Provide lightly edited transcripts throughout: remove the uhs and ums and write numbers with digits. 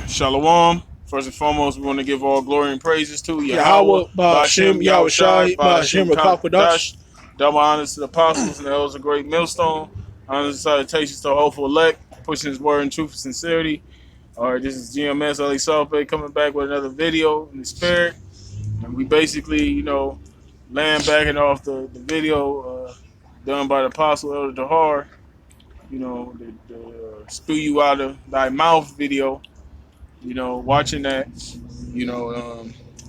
Shalom. First and foremost, we want to give all glory and praises to Yahweh, Yahweh, Ba'ashem, Ba'ashem, Yahushai, Yahushai, Ba'ashem, Ba'ashem, Rakakadash. Kakadash. Double honors to the apostles and the elders of great millstone. Honors and salutations to the hopeful elect, pushing his word in truth and sincerity. All right, this is GMS Ali Salpe coming back with another video in the spirit. And we basically, land backing off the video done by the apostle Elder Dahar, the spew you out of thy mouth video. Watching that,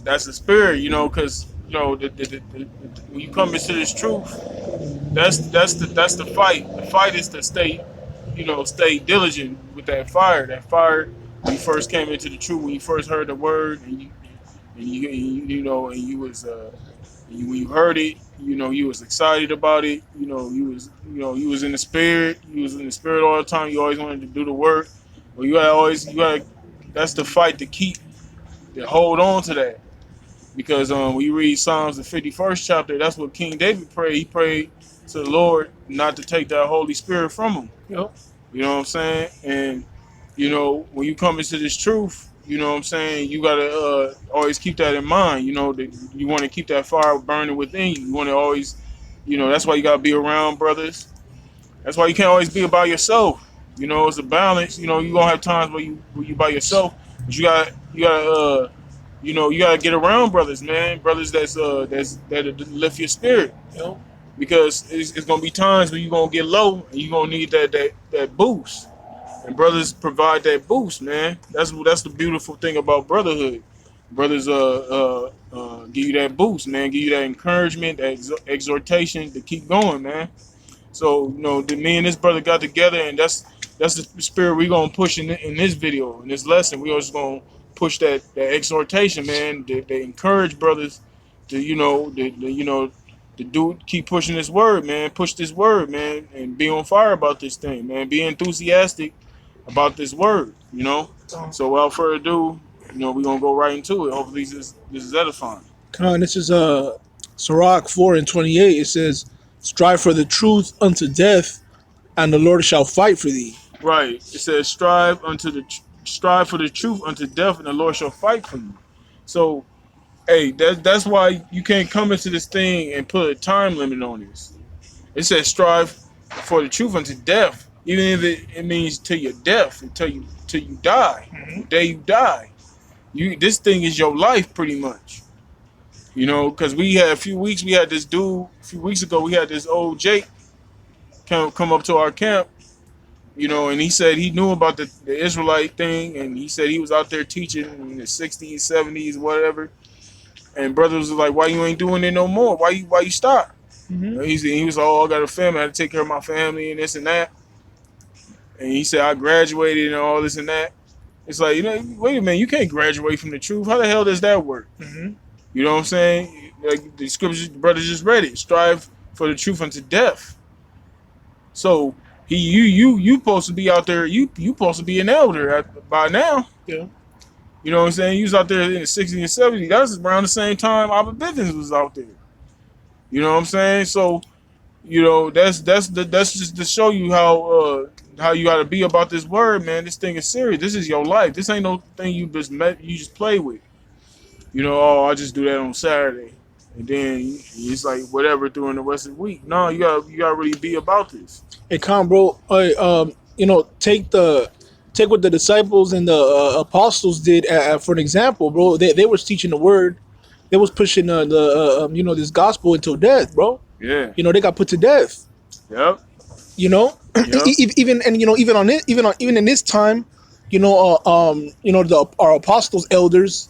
that's the spirit, because when you come into this truth, that's the fight. The fight is to stay diligent with that fire. That fire when you first came into the truth, when you first heard the word, and you was when you heard it, you was excited about it. You was in the spirit. You was in the spirit all the time. You always wanted to do the work. Well, you gotta. That's the fight to hold on to that. Because when you read Psalms the 51st chapter, that's what King David prayed. He prayed to the Lord not to take that Holy Spirit from him. Yep. You know what I'm saying? And when you come into this truth, you know what I'm saying, you gotta always keep that in mind. That you want to keep that fire burning within you. You want to always, that's why you gotta be around brothers. That's why you can't always be by yourself. It's a balance. You gonna have times where you by yourself, but you gotta get around brothers, man. Brothers that lift your spirit. Yep. Because it's gonna be times when you gonna get low and you gonna need that boost. And brothers provide that boost, man. That's the beautiful thing about brotherhood. Brothers give you that boost, man. Give you that encouragement, that exhortation to keep going, man. So me and this brother got together, and that's the spirit we gonna push in this video, in this lesson. We also gonna push that exhortation, man. They encourage brothers to keep pushing this word, man. Push this word, man, and be on fire about this thing, man. Be enthusiastic about this word, So without further ado, we're gonna go right into it. Hopefully this is edifying. This is Sirach 4:28. It says, "Strive for the truth unto death, and the Lord shall fight for thee." Right. It says, strive for the truth unto death, and the Lord shall fight for you. So, hey, that's why you can't come into this thing and put a time limit on this. It says, strive for the truth unto death, even if it means till your death, till you die, the day you die. This thing is your life, pretty much. Because we had a few weeks ago, we had this old Jake come up to our camp. And he said he knew about the Israelite thing, and he said he was out there teaching in the 60s, 70s, whatever. And brothers was like, "Why you ain't doing it no more? Why you stop?" Mm-hmm. He was, "Oh, I got a family. I had to take care of my family and this and that." And he said, "I graduated and all this and that." It's like, wait a minute, you can't graduate from the truth. How the hell does that work? Mm-hmm. You know what I'm saying? Like the scriptures, the brother just read it. Strive for the truth unto death. So you supposed to be out there. You supposed to be an elder by now. Yeah. You know what I'm saying? You was out there in the 60s and 70s. That was around the same time Abba Bivens was out there. You know what I'm saying? So, that's just to show you how you got to be about this word, man. This thing is serious. This is your life. This ain't no thing you just play with. Oh, I just do that on Saturday, and then it's like whatever during the rest of the week. No, you gotta really be about this. Hey, bro. Take what the disciples and the apostles did for an example, bro. They was teaching the word. They was pushing this gospel until death, bro. Yeah. They got put to death. Yep. Yep. even in this time, our apostles, elders,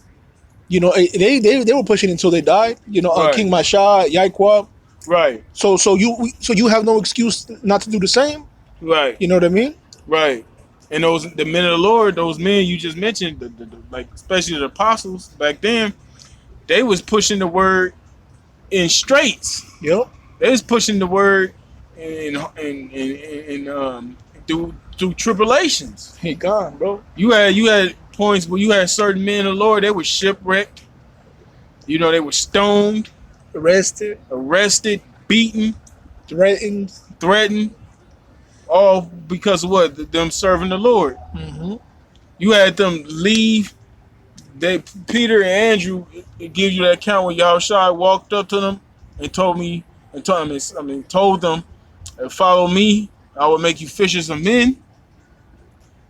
they were pushing until they died. Right. King Masha, Yaiqua. Right. So you have no excuse not to do the same. Right. You know what I mean? Right. And the men of the Lord, those men you just mentioned, like especially the apostles back then, they was pushing the word in straits. Yep. They was pushing the word in through tribulations. Hey, God, bro. You had points where you had certain men of the Lord, they were shipwrecked. They were stoned, Arrested, beaten, threatened. all because of what? Them serving the Lord. Mm-hmm. You had them leave. They Peter and Andrew, it gives you that account where Yahushua walked up to them and told me and told them, follow me, I will make you fishers of men.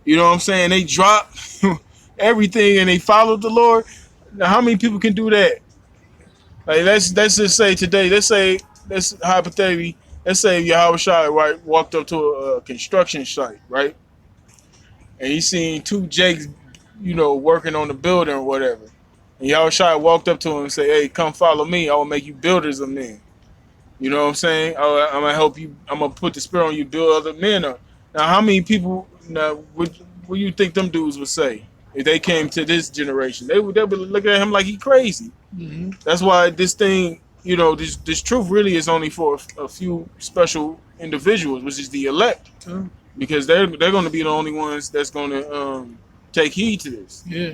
You know what I'm saying? They dropped everything and they followed the Lord. Now, how many people can do that? Like let's just say today, let's hypothetically, let's say Yahushua right walked up to a construction site, right, and he seen two Jakes, working on the building or whatever. And Yahushua walked up to him and say, "Hey, come follow me. I will make you builders of men." You know what I'm saying? I'm gonna help you. I'm gonna put the spirit on you, build other men up. Now, how many people now what you think them dudes would say if they came to this generation? They'll be looking at him like he crazy. Mm-hmm. That's why this thing, this truth really is only for a few special individuals, which is the elect, because they're going to be the only ones that's going to take heed to this. Yeah.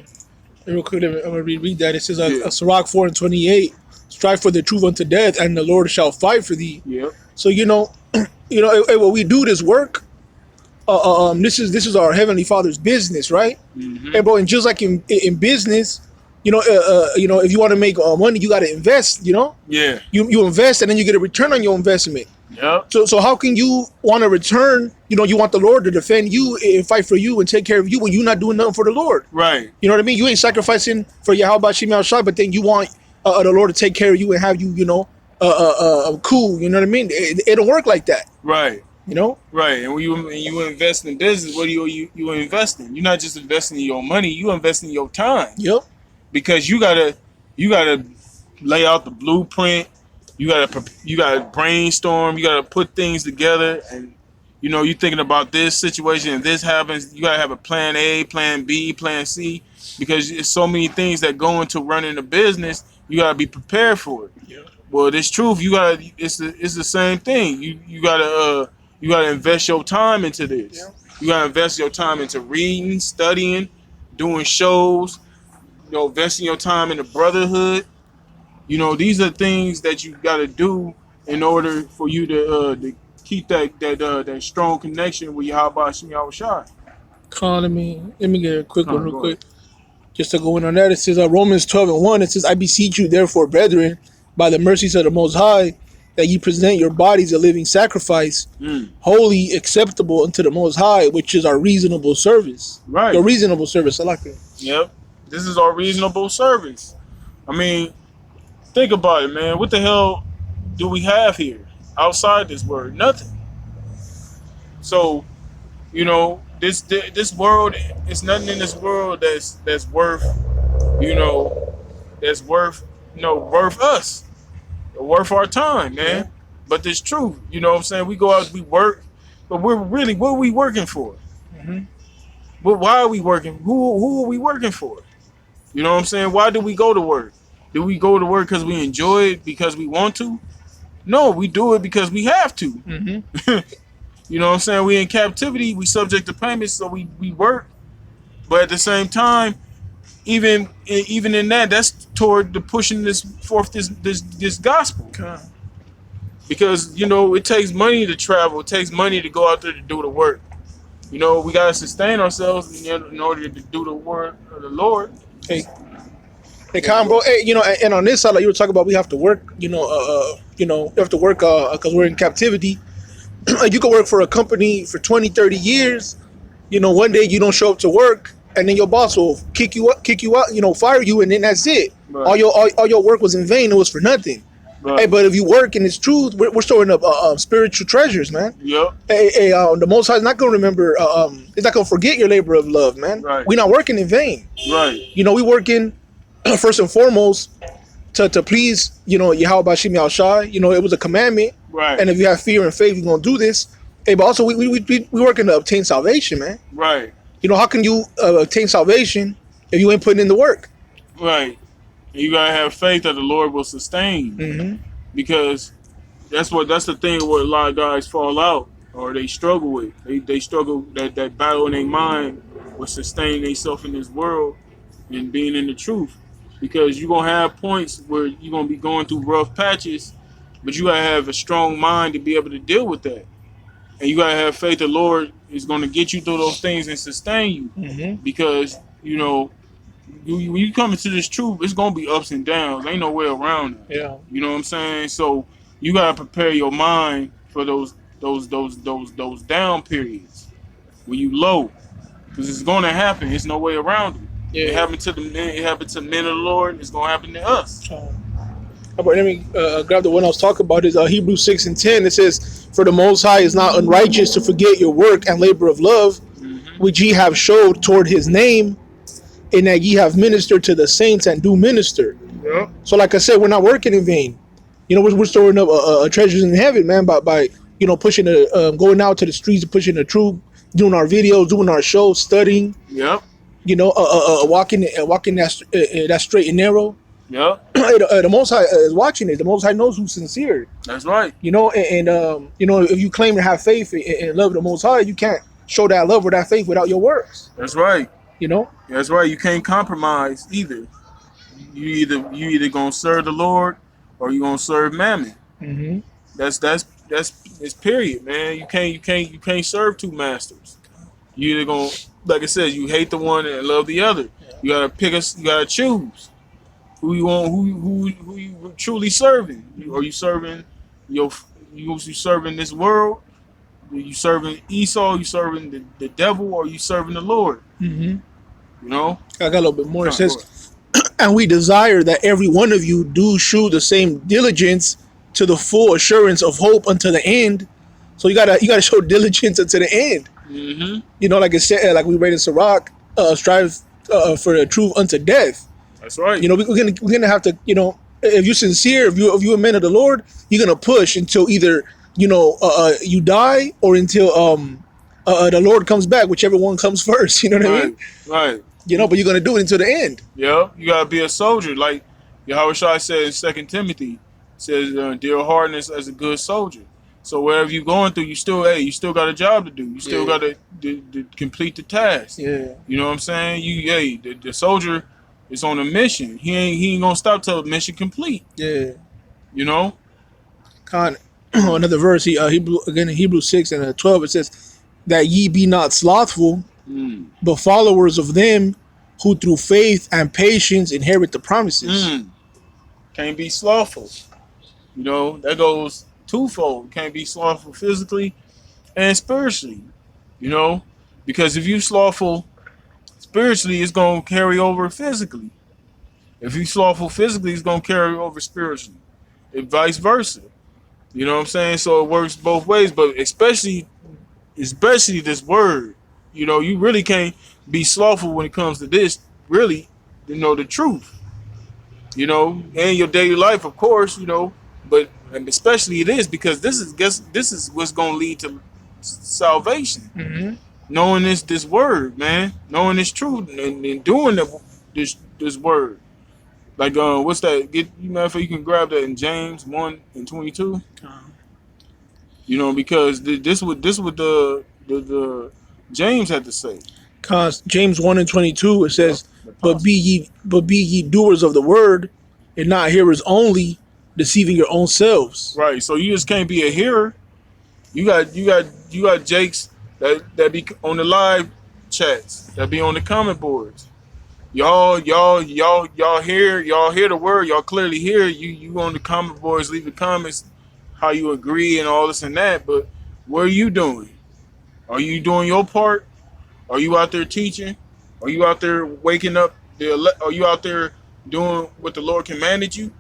Real quick, I'm gonna read that. It says, Yeah. Sirach 4:28, strive for the truth unto death, and the Lord shall fight for thee. Yep. So when we do this work, this is our Heavenly Father's business, right? Mm-hmm. Hey, bro, and just like in business, if you want to make money, you got to invest. Yeah. You invest, and then you get a return on your investment. Yep. So how can you want to return? You want the Lord to defend you and fight for you and take care of you when you're not doing nothing for the Lord. Right. You know what I mean? You ain't sacrificing for Yahweh Shem Shai, but then you want the Lord to take care of you and have you, cool. You know what I mean? It don't work like that. Right. Right. And when you invest in business, what do you invest in? You're not just investing in your money. You invest in your time. Yep. Because you gotta lay out the blueprint. You gotta brainstorm. You gotta put things together, and you're thinking about this situation and this happens. You gotta have a plan A, plan B, plan C, because there's so many things that go into running a business. You gotta be prepared for it. Yeah. Well, this truth, it's the same thing. You gotta invest your time into this. Yeah. You gotta invest your time into reading, studying, doing shows. Investing your time in the brotherhood. These are things that you got to do in order for you to keep that strong connection with Yahweh Shem Yahushua. Let me get a quick one real Go quick. Just to go in on that, it says Romans 12:1. It says, I beseech you, therefore, brethren, by the mercies of the Most High, that ye present your bodies a living sacrifice, holy, acceptable unto the Most High, which is our reasonable service. Right. Your reasonable service. I like it. Yep. This is our reasonable service. I mean, think about it, man. What the hell do we have here outside this word? Nothing. So, this world, it's nothing in this world that's worth, worth us, worth our time, man. Yeah. But this truth, what I'm saying? We go out, we work, but what are we working for? Mm-hmm. But why are we working? Who are we working for? You know what I'm saying? Why do we go to work? Do we go to work because we enjoy it, because we want to? No, we do it because we have to. Mm-hmm. You know what I'm saying? We in captivity, we subject to payments, so we work. But at the same time, even in that's toward the pushing this gospel. Okay. Because, it takes money to travel. It takes money to go out there to do the work. We got to sustain ourselves in order to do the word of the Lord. Hey, Con, bro. Hey, and on this side, like you were talking about, we have to work. We have to work because we're in captivity. You can work for a company for 20, 30 years. One day you don't show up to work, and then your boss will kick you out. Fire you, and then that's it. Right. All your work was in vain. It was for nothing. Right. Hey, but if you work in its truth, we're storing up spiritual treasures, man. Yep. Hey, the Most High is not going to remember. It's not going to forget your labor of love, man. Right. We're not working in vain. Right. We working first and foremost to please, Yahweh Shem Yahushai. It was a commandment. Right. And if you have fear and faith, you're gonna do this. Hey, but also we working to obtain salvation, man. Right. How can you obtain salvation if you ain't putting in the work? Right. You gotta have faith that the Lord will sustain. Mm-hmm. Because that's the thing where a lot of guys fall out or they struggle with. They struggle that battle in their mind with sustaining themselves in this world and being in the truth. Because you're gonna have points where you're gonna be going through rough patches, but you gotta have a strong mind to be able to deal with that. And you gotta have faith the Lord is gonna get you through those things and sustain you. Mm-hmm. Because, you know, when you come into this truth, it's gonna be ups and downs. Ain't no way around it. Yeah. You know what I'm saying? So you gotta prepare your mind for those down periods when you low, because it's gonna happen. There's no way around it. Yeah. It happened to the men. It happened to men of the Lord. It's gonna happen to us. But let me grab the one I was talking about. Is Hebrews 6:10. It says, "For the Most High is not unrighteous to forget your work and labor of love, which ye have showed toward His name, and that ye have ministered to the saints and do minister." Yep. So, like I said, we're not working in vain. You know, we're storing up treasures in heaven, man. By you know, pushing the going out to the streets, pushing the truth, doing our videos, doing our shows, studying. Yep. You know, walking that straight and narrow. Yep. The Most High is watching it. The Most High knows who's sincere. That's right. You know, and you know, if you claim to have faith and love the Most High, you can't show that love or that faith without your works. That's right. You know. That's right. You can't compromise either. You either gonna serve the Lord or you gonna serve Mammon. Mm-hmm. That's it's period, man. You can't serve two masters. You either gonna, like I said, you hate the one and love the other. You gotta pick us. You gotta choose who you want. Who you truly serving? Are you serving you serving this world? Are you serving Esau? Are you serving the devil? Or are you serving the Lord? Mm-hmm. You know. I got a little bit more. It says, "And we desire that every one of you do shew the same diligence to the full assurance of hope unto the end." So you gotta show diligence unto the end. Mm-hmm. You know, like it said, like we read in Sirach, strive for the truth unto death. That's right. You know, we're gonna have to, you know, if you're sincere, if you're a man of the Lord, you're gonna push until either, you know, you die or until the Lord comes back, whichever one comes first. You know what I mean? Right. You know, but you're gonna do it until the end. Yeah, you gotta be a soldier, like Yahweh Shai said in 2 Timothy, says, "Deal hardness as a good soldier." So wherever you're going through, you still got a job to do. You still got to complete the task. Yeah. You know what I'm saying? The soldier is on a mission. He ain't gonna stop till the mission complete. Yeah. You know. Another verse, Hebrews 6:12, it says, "That ye be not slothful, but followers of them who through faith and patience inherit the promises." Can't be slothful. You know, that goes twofold. Can't be slothful physically and spiritually. You know, because if you slothful spiritually, it's gonna carry over physically. If you slothful physically, it's gonna carry over spiritually, and vice versa. You know what I'm saying? So it works both ways, but especially this word. You know, you really can't be slothful when it comes to this. Really, you know the truth. You know, in your daily life, of course, you know, but especially it is because this is what's gonna lead to salvation. Mm-hmm. Knowing this word, man, knowing this truth and doing this word. Like what's that? You can grab that in James 1:22. You know, because this what the James had to say. Cause James 1:22 it says, but be ye doers of the word, and not hearers only, deceiving your own selves. Right. So you just can't be a hearer. You got Jakes that be on the live chats, that be on the comment boards. Y'all hear the word. Y'all clearly hear you on the comment boards, leave the comments how you agree and all this and that. But what are you doing? Are you doing your part? Are you out there teaching? Are you out there waking up? Are you out there doing what the Lord commanded you?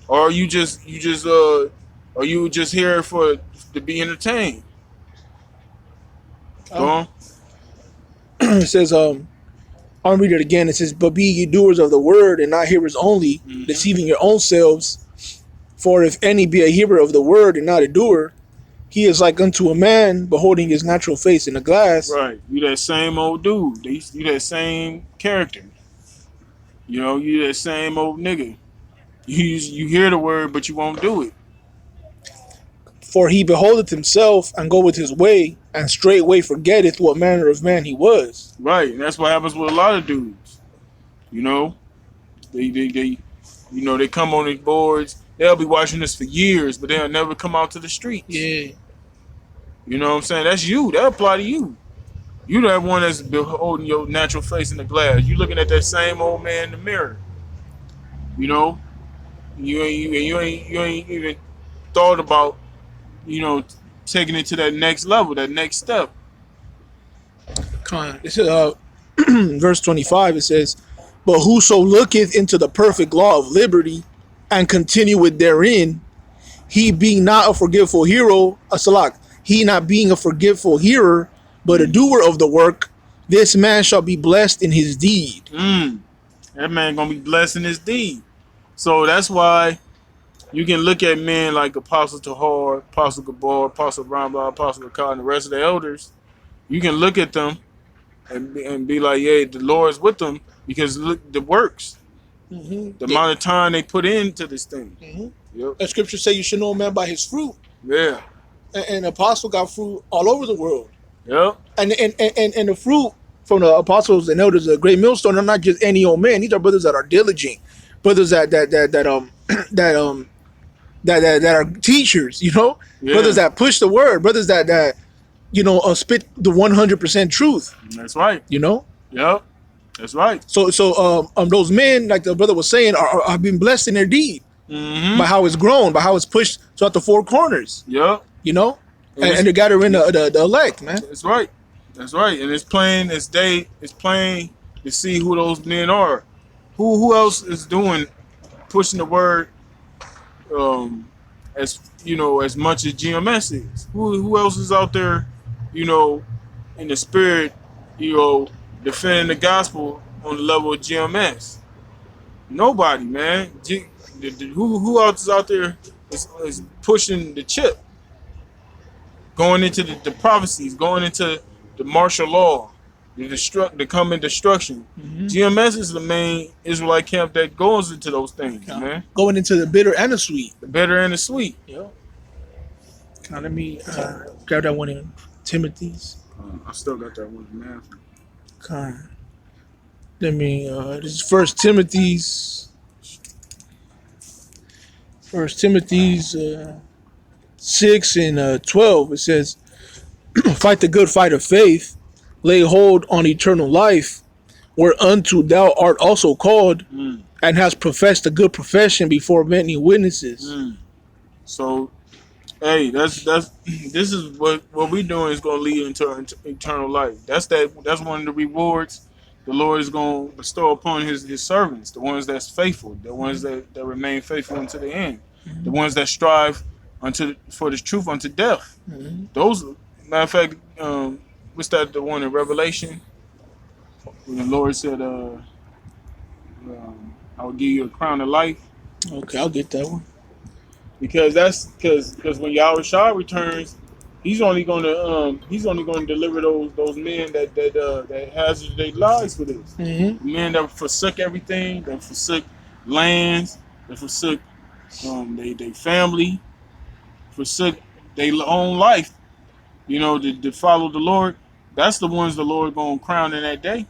Or are you just here to be entertained? Go on. It says, I'll read it again. It says, but be ye doers of the word and not hearers only, deceiving your own selves. For if any be a hearer of the word and not a doer, he is like unto a man beholding his natural face in a glass. Right. You that same old dude. You that same character. You know, you that same old nigga. You hear the word, but you won't do it. For he beholdeth himself and goeth his way, and straightway forgetteth what manner of man he was. Right, and that's what happens with a lot of dudes. You know, they come on these boards. They'll be watching this for years, but they'll never come out to the streets. Yeah. You know what I'm saying? That's you. That apply to you. You that one that's beholding your natural face in the glass. You looking at that same old man in the mirror. You know, you ain't even thought about, you know, taking it to that next level, that next step. This is verse 25. It says, "But whoso looketh into the perfect law of liberty, and continueth therein, he being not a forgetful hero, a salak, he not being a forgetful hearer, but a doer of the work, this man shall be blessed in his deed." That man gonna be blessing his deed. So that's why you can look at men like Apostle Tahar, Apostle Gabor, Apostle Rambla, Apostle Akkad, and the rest of the elders. You can look at them and be like, yeah, the Lord's with them because look, the works, the amount of time they put into this thing. Yep. The scripture say you should know a man by his fruit. Yeah. And apostle got fruit all over the world. Yep. And the fruit from the apostles and elders of the great millstone are not just any old man. These are brothers that are diligent, brothers that are teachers, you know, brothers that push the word, brothers that you know spit the 100% truth. That's right. You know. Yep. That's right. So those men, like the brother was saying, are been blessed in their deed by how it's grown, by how it's pushed throughout the four corners. Yep. You know, and they're gathering the elect, man. That's right. That's right. And it's plain as day. It's plain to see who those men are. Who else is doing pushing the word as you know as much as GMS is? Who else is out there, you know, in the spirit, you know, defending the gospel on the level of GMS? Nobody, man. Who else is out there is pushing the chip, going into the prophecies, going into the martial law, the coming destruction. GMS is the main Israelite camp that goes into those things, man. Going into the bitter and the sweet. The bitter and the sweet. Yeah. Now let me grab that one in Timothy's. I still got that one in Matthew. Let me. This is First Timothy's. 6 and 12. It says, "Fight the good fight of faith, lay hold on eternal life, whereunto thou art also called, and hast professed a good profession before many witnesses." So, hey, that's this is what we doing is going to lead into eternal life. That's one of the rewards the Lord is going to bestow upon his servants, the ones that's faithful, the ones that remain faithful unto the end, the ones that strive for the truth unto death. Those, matter of fact, what's that? The one in Revelation when the Lord said, "I will give you a crown of life." Okay, I'll get that one. Because when Yahweh Shah returns, he's only going to deliver those men that hazard their lives for this. Men that forsook everything, that forsook lands, that forsook they family, forsook their own life, you know, to follow the Lord. That's the ones the Lord gonna crown in that day.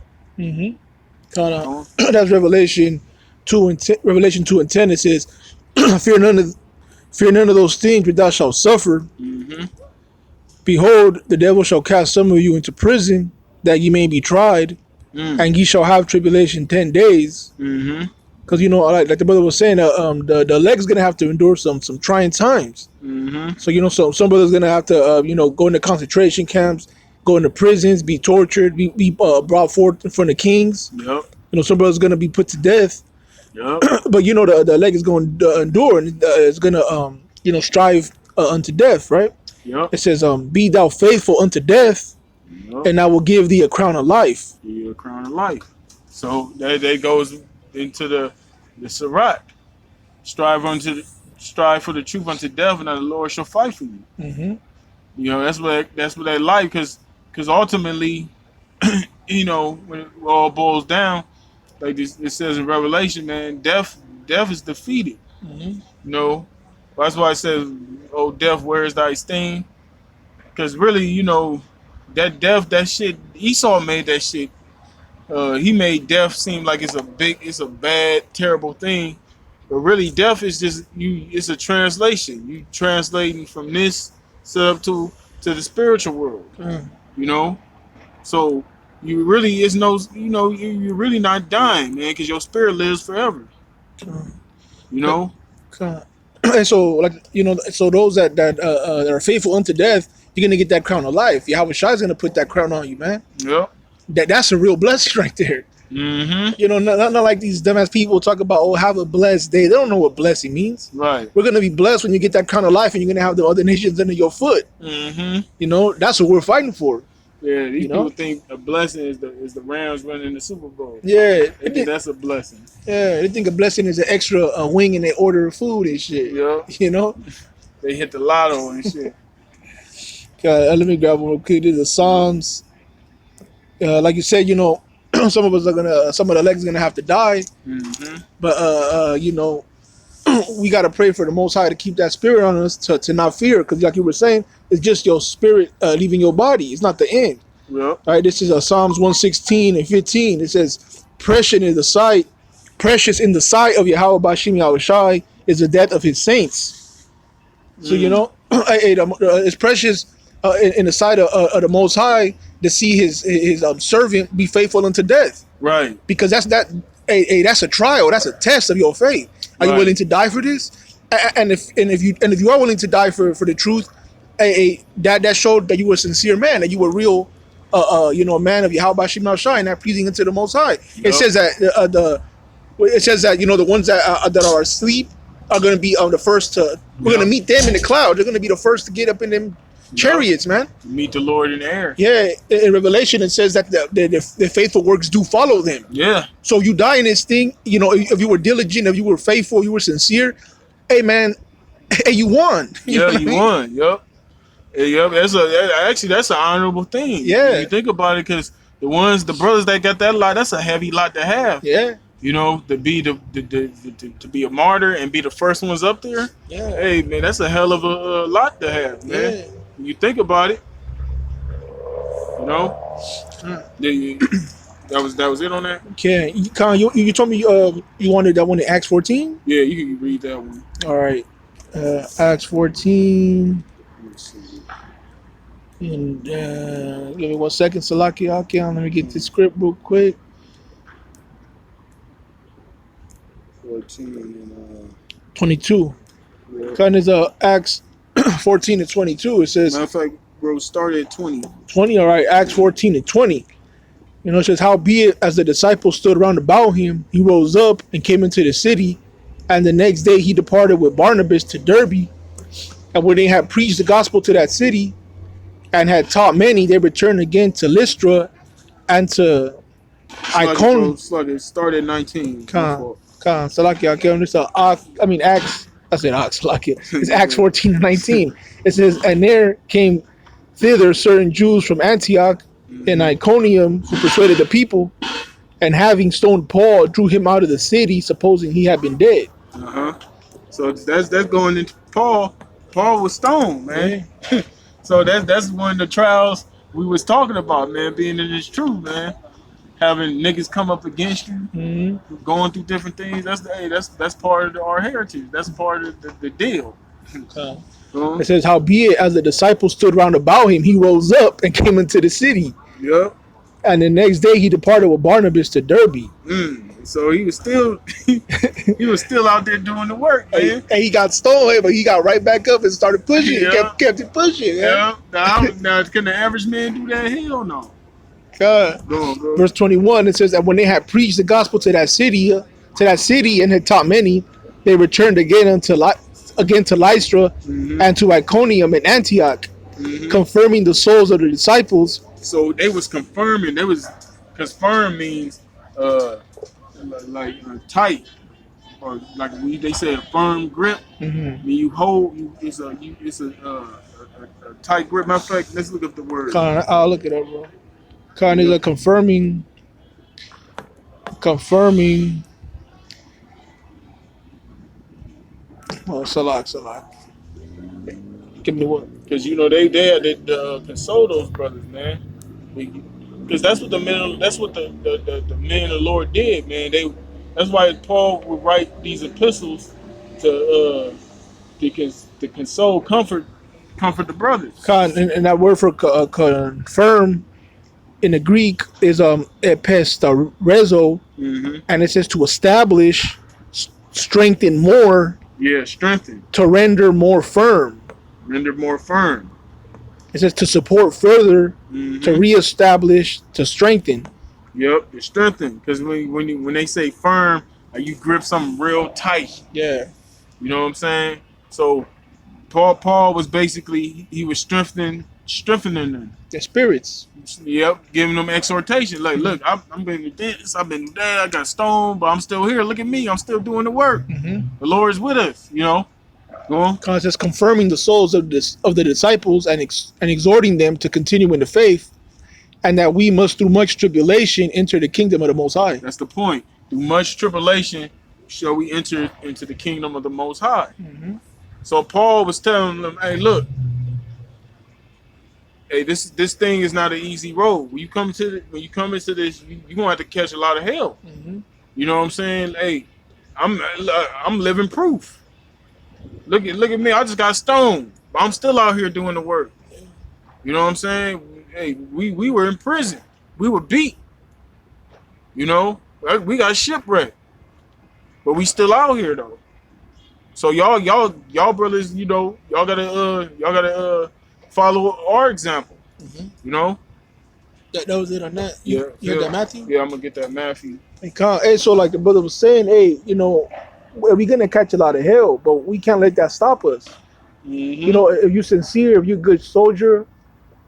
That's Revelation 2 and 10. Revelation 2 and 10. It says, fear none of those things which thou shalt suffer. Behold, the devil shall cast some of you into prison, that ye may be tried, and ye shall have tribulation 10 days. Because you know, like the brother was saying, the elect's gonna have to endure some trying times. So you know, some brothers gonna have to go into concentration camps, go into prisons, be tortured, be brought forth in front of kings. You know, some brothers gonna be put to death. But you know, the elect is going to endure and is gonna strive unto death, right? It says, "Be thou faithful unto death, and I will give thee a crown of life." Give you a crown of life. So that goes into the Sirach. Strive for the truth unto death, and the Lord shall fight for you. You know, that's what that life, because ultimately, you know, when it all boils down, like it says in Revelation, man, death is defeated. You know, that's why it says, "Oh, death, where is thy sting?" Because really, you know, that death, that shit, Esau made that shit. He made death seem like it's a bad, terrible thing, but really, death is just it's a translation. You translating from this sub to to the spiritual world. Con. You know, so you really is no, you know, you're really not dying, man, because your spirit lives forever. Con. You know. Con. And so, like, you know, so those that are faithful unto death, you're gonna get that crown of life. Yahweh Shai is gonna put that crown on you, man. Yep. That's a real blessing right there. Mm-hmm. You know, not like these dumbass people talk about, oh, have a blessed day. They don't know what blessing means. Right. We're gonna be blessed when you get that crown of life, and you're gonna have the other nations under your foot. Mm-hmm. You know, that's what we're fighting for. Yeah, these You know? people think a blessing is the Rams winning the Super Bowl. Yeah, They think that's a blessing. yeah. They think a blessing is an extra wing in their order of food and shit. Yeah. You know. They hit the lotto and shit. Let me grab one real quick. This is Psalms. Like you said, you know, some of the legs are gonna have to die, Mm-hmm. but you know, we gotta pray for the Most High to keep that spirit on us to not fear, because like you were saying, it's just your spirit leaving your body. It's not the end. Yep. All right, this is Psalms 116 and 15. It says, precious in the sight of Yahweh Bashim Yahweh Shai is the death of his saints. So, you know, it's precious in the sight of the Most High to see his servant be faithful unto death. Right. Because that's a trial, that's a test of your faith. Are you Right. willing to die for this? And if you are willing to die for the truth, that showed that you were a sincere man, that you were real, you know, a man of Yahweh Bashim Yahweh Shai, not pleasing unto the Most High. Yep. It says that you know, the ones that are asleep are going to be the first to. We're Yep. going to meet them in the cloud. They're going to be the first to get up in them chariots, man. Meet the Lord in the air. Yeah, in Revelation it says that the faithful works do follow them. Yeah. So you die in this thing, you know, if you were diligent, if you were faithful, you were sincere, hey man, hey, you won. Yeah, know what I you mean? won. Yep. Yep. That's an honorable thing. Yeah. When you think about it, because the brothers that got that lot, that's a heavy lot to have. Yeah. You know, to be to be a martyr and be the first ones up there. Yeah. Hey man, that's a hell of a lot to have, man. Yeah. When you think about it, you know. That was it on that. Okay, Con, you told me you wanted that one in Acts 14. Yeah, you can read that one. All right, Acts 14, Let's see. and give me 1 second, Salaki. Okay, let me get this script real quick. 14 and 22. yeah. Con is Acts 14 and 22. It says Matter of fact, bro, started at 20. 20. All right, Acts 14 and 20. You know, it says, howbeit, as the disciples stood round about him, he rose up and came into the city. And the next day he departed with Barnabas to Derbe. And when they had preached the gospel to that city and had taught many, they returned again to Lystra and to Iconium. It started at 19. Salaki, Acts. I said Acts, Salaki. It's Acts 14 and 19. It says, and there came thither certain Jews from Antioch and Iconium who persuaded the people, and having stoned Paul, drew him out of the city, supposing he had been dead. So that's going into Paul. Paul was stoned, man. Yeah. So that's one of the trials we was talking about, man. Being in this truth, man. Having niggas come up against you, going through different things. That's part of our heritage. That's part of the deal. It says, howbeit, as the disciples stood round about him, he rose up and came into the city. Yep. And the next day he departed with Barnabas to Derbe. So he was still he was still out there doing the work, man. And he got stoned, but he got right back up and started pushing. Yeah. Kept it pushing. Yeah. Now, can the average man do that? Hell no. God. Go on, bro. Verse 21, it says that when they had preached the gospel to that city and had taught many, they returned again to Lystra and to Iconium and Antioch, confirming the souls of the disciples. So they was confirming. Confirm means like tight, or like they say a firm grip. When you hold, it's a tight grip. Matter of fact, let's look up the word. I'll look it up, bro. Con is a confirming. Oh, Salak. Give me one. Because you know they had to console those brothers, man. Because that's what the men the men of the Lord did, man. That's why Paul would write these epistles to console, comfort comfort the brothers. And that word for confirm in the Greek is epistarezo, Mm-hmm. and it says to establish, strengthen more, Yeah, strengthen, to render more firm. render more firm. It says to support further, to Mm-hmm. reestablish, to strengthen. Yep, it's strengthen. Because when they say firm, like you grip something real tight. Yeah. You know what I'm saying? So Paul was basically he was strengthening them. The spirits. Yep, giving them exhortation. Like, look, I'm been to this, I've been there, I got stoned, but I'm still here. Look at me, I'm still doing the work. Mm-hmm. The Lord is with us. You know. Go on. Because it's confirming the souls of the disciples and exhorting them to continue in the faith, and that we must through much tribulation enter the kingdom of the Most High. That's the point. Through much tribulation shall we enter into the kingdom of the Most High. Mm-hmm. So Paul was telling them, hey, look, hey, this thing is not an easy road. When you come into this, you're gonna have to catch a lot of hell. Mm-hmm. You know what I'm saying? Hey, I'm living proof. Look at me. I just got stoned, but I'm still out here doing the work. You know what I'm saying? Hey, we were in prison. We were beat. You know, we got shipwrecked, but we still out here though. So y'all brothers, you know, y'all gotta follow our example. Mm-hmm. You know. That was it on that. You Yeah. got that, Matthew? Yeah, I'm gonna get that Matthew. Hey, so like the brother was saying, hey, you know, we're gonna catch a lot of hell, but we can't let that stop us. Mm-hmm. You know, if you're sincere, if you're a good soldier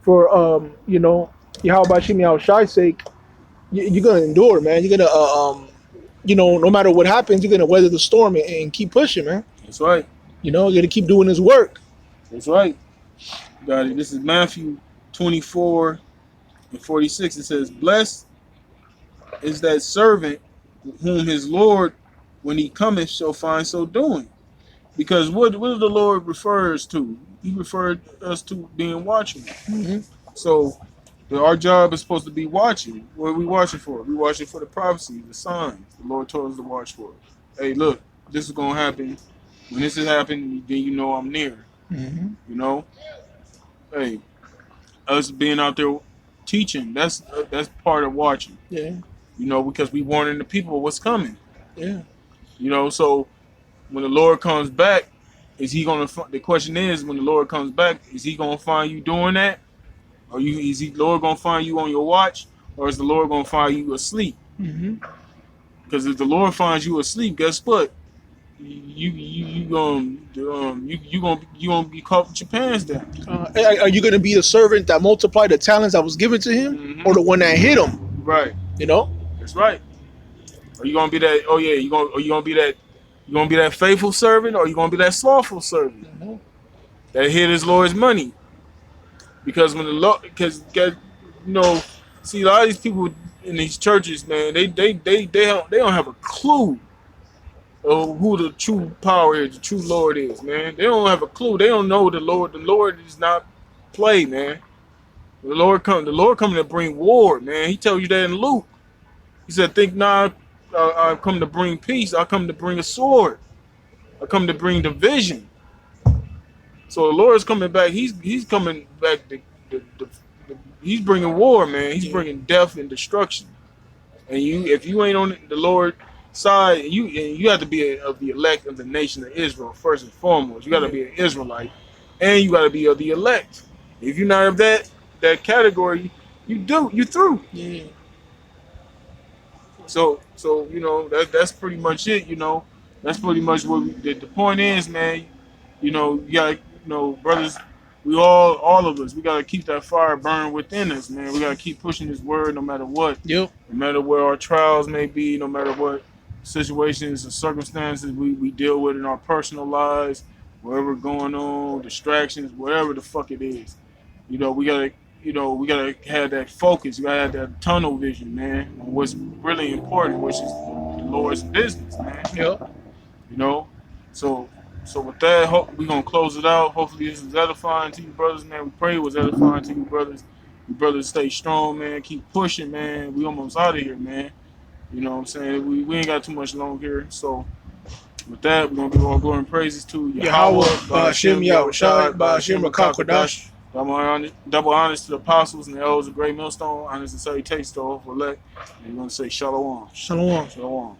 for you know, Yahweh Shimi Al Shai's sake, you're gonna endure, man. You're gonna you know, no matter what happens, you're gonna weather the storm and keep pushing, man. That's right. You know, you're gonna keep doing his work. That's right. Got it. This is Matthew 24 and 46. It says, "Blessed is that servant whom his Lord, when he cometh, shall find so doing." Because what the Lord refers to? He referred us to being watchmen. Mm-hmm. So our job is supposed to be watching. What are we watching for? We watching for the prophecy, the signs. The Lord told us to watch for. Hey, look, this is gonna happen. When this is happening, then you know I'm near. Mm-hmm. You know, hey, us being out there teaching, that's part of watching. Yeah. You know, because we warning the people what's coming. Yeah. You know, so when the Lord comes back, is he gonna? The question is, when the Lord comes back, is he gonna find you doing that? Or is the Lord gonna find you on your watch, or is the Lord gonna find you asleep? Mm-hmm. Because if the Lord finds you asleep, guess what? You gonna be caught with your pants down. Are you gonna be the servant that multiplied the talents that was given to him, Mm-hmm. or the one that hit him? Right. You know. That's right. Are you gonna be that? Oh yeah, you gonna be that? You gonna be that faithful servant, or you gonna be that slothful servant Mm-hmm. that hid his Lord's money? Because when the Lord, because you know, see a lot of these people in these churches, man, they don't have a clue of who the true power is, the true Lord is, man. They don't have a clue. They don't know the Lord. The Lord is not play, man. The Lord coming to bring war, man. He tells you that in Luke. He said, "Think not, I come to bring peace. I come to bring a sword. I come to bring division." So the Lord's coming back. He's coming back. He's bringing war, man. He's bringing death and destruction. And if you ain't on the Lord's side, you have to be of the elect of the nation of Israel first and foremost. You got to be an Israelite, and you got to be of the elect. If you're not of that category, you through. Yeah. So you know that's pretty much it. You know, that's pretty much what the point is, man. You know, you got brothers. We all of us, we gotta keep that fire burning within us, man. We gotta keep pushing this word, no matter what. Yep. No matter where our trials may be, no matter what situations and circumstances we deal with in our personal lives, whatever going on, distractions, whatever the fuck it is. You know, we gotta have that focus. We gotta have that tunnel vision, man. On what's really important, which is the Lord's business, man. Yep. You know, so with that, we're gonna close it out. Hopefully, this is edifying to you, brothers, man. We pray it was edifying to you, brothers. You brothers stay strong, man. Keep pushing, man. We almost out of here, man. You know what I'm saying? We ain't got too much long here, so With that, we're going to give all glory and praises to Yahweh, Yahweh, Ba'ashem, Yahushai, Ba'ashem, Rakakwadash. Double honors to the apostles and the elders of Great Millstone. Honors and salutations to all for elect. And we're going to say Shalom. Shalom. Shalom.